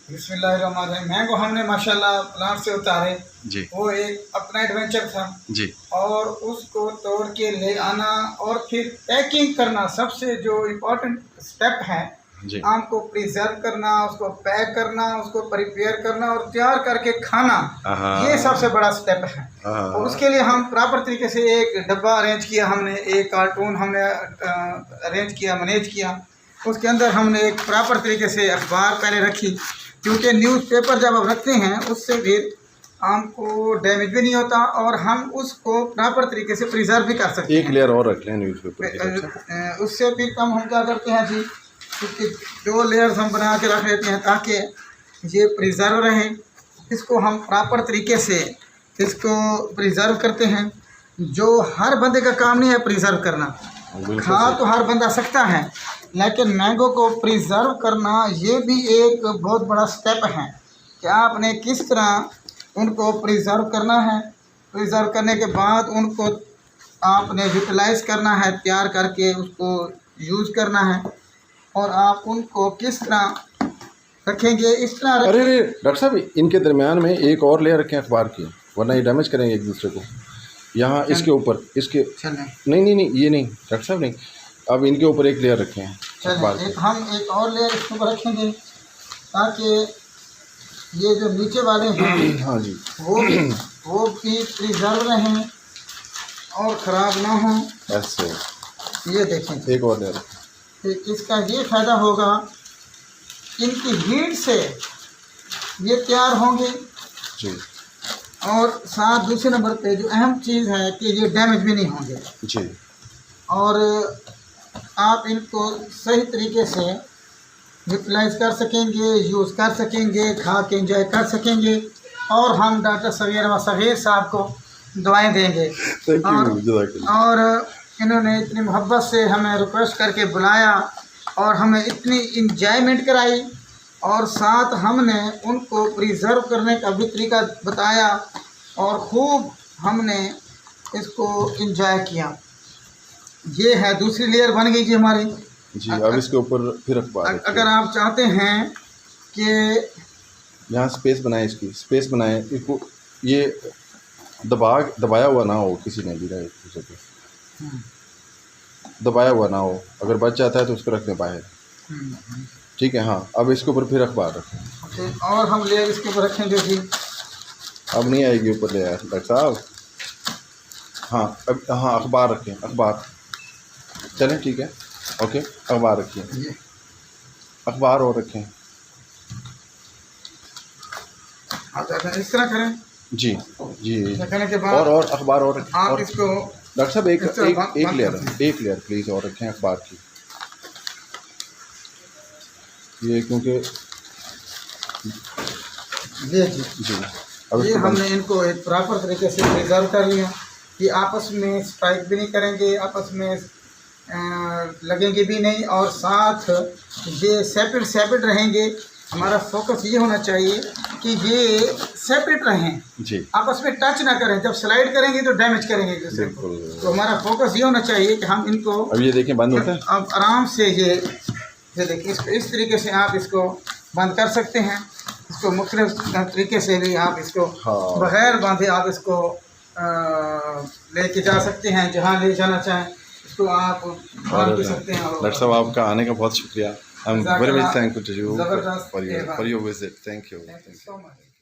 बिस्मिल्लाहिर्रहमानिर्रहीम। मैंगो हमने माशाल्लाह प्लांट से उतारे जी वो एक अपना एडवेंचर था जी और उसको तोड़ के ले आना और फिर पैकिंग करना सबसे जो इम्पोर्टेंट स्टेप है। जी आम को प्रिजर्व करना, उसको पैक करना, उसको प्रिपेयर करना और तैयार करके खाना, ये सबसे बड़ा स्टेप है। और उसके लिए हम प्रॉपर तरीके से एक डब्बा अरेंज किया, हमने एक कार्टून हमने अरेंज किया, मैनेज किया। उसके अंदर हमने एक प्रॉपर तरीके से अखबार पहले रखी, क्योंकि न्यूज़पेपर जब आप रखते हैं उससे फिर आम को डैमेज भी नहीं होता और हम उसको प्रॉपर तरीके से प्रिजर्व भी कर सकते हैं। एक लेयर और रख लें न्यूज़पेपर उससे फिर हम क्या करते हैं जी, क्योंकि 2 लेयर्स हम बना के रख लेते हैं ताकि ये प्रिजर्व रहे। इसको हम प्रॉपर तरीके से इसको प्रिजर्व करते हैं। जो हर बंदे का काम नहीं है प्रिजर्व करना, खा तो हर बंदा सकता है, लेकिन मैंगो को प्रिजर्व करना ये भी एक बहुत बड़ा स्टेप है कि आपने किस तरह उनको प्रिजर्व करना है। प्रिजर्व करने के बाद उनको आपने यूटिलाइज करना है, तैयार करके उसको यूज़ करना है और आप उनको किस तरह रखेंगे, इस तरह अरे डॉक्टर साहब, इनके दरमियान में एक और लेयर रखें अखबार की, वरना ये डैमेज करेंगे एक दूसरे को। यहाँ इसके ऊपर इसके नहीं ये नहीं डॉक्टर साहब, नहीं, अब इनके ऊपर एक लेयर रखे हैं अखबार की। हम एक और लेयर इसके ऊपर रखेंगे ताकि ये जो नीचे वाले हैं हाँ जी वो भी प्रिजर्व रहें और ख़राब ना हो। ऐसे ये देखें, एक और लेयर। इसका ये फ़ायदा होगा, इनकी हीट से ये तैयार होंगे जी और साथ दूसरे नंबर पे जो अहम चीज़ है कि ये डैमेज भी नहीं होंगे जी। और आप इनको सही तरीके से यूटिलाइज कर सकेंगे, यूज़ कर सकेंगे, खा के एंजॉय कर सकेंगे। और हम डॉक्टर सग़ीर साहब को दुआएं देंगे। और इन्होंने इतनी मोहब्बत से हमें रिक्वेस्ट करके बुलाया और हमें इतनी इंजॉयमेंट कराई और साथ हमने उनको प्रिजर्व करने का भी तरीका बताया और खूब हमने इसको इंजॉय किया। ये है दूसरी लेयर बन गई जी हमारी जी। अब इसके ऊपर फिर अखबार, अगर आप चाहते हैं कि यहाँ स्पेस बनाए, इसकी स्पेस बनाए, इसको ये दबाया हुआ ना हो, किसी ने भी ना एक दूसरे पे दबाया हुआ ना हो, अगर बच जाता है तो उसको रख दें बाहर। ठीक है। हाँ, अब इसके ऊपर फिर अखबार रखें और हम लेयर इसके ऊपर रखेंगे जी। अब नहीं आएगी ऊपर लेयर डॉक्टर साहब। हाँ अब, हाँ अखबार रखें, अखबार चलें, ठीक है, ओके। अखबार रखिए, अखबार और रखें। इस तरह करें जी जी। रखने के बाद और अखबार और रखें। आप और इसको डॉक्टर साहब एक लेयर प्लीज़ और रखें अखबार की। ये क्योंकि ये जी जी अब ये हमने इनको एक प्रॉपर तरीके से प्रिजर्व कर लिया कि आपस में स्ट्राइक भी नहीं करेंगे, आपस में लगेंगे भी नहीं और साथ ये सेपरेट रहेंगे। हमारा फोकस ये होना चाहिए कि ये सेपरेट रहें जी, आपस में टच ना करें। जब स्लाइड करेंगे तो डैमेज करेंगे एक दूसरे को। तो हमारा फोकस ये होना चाहिए कि हम इनको अब ये देखें बंद होता है। अब आराम से ये देखिए इस तरीके से आप इसको बंद कर सकते हैं। इसको मुख्तलिफ तरीके से भी आप इसको बग़ैर बांधे आप इसको लेके जा सकते हैं, जहाँ ले जाना चाहें इसको आप बांध भी सकते हैं। डॉक्टर साहब आपका आने का बहुत शुक्रिया। I am very much thankful to you for your visit. Thank you so much.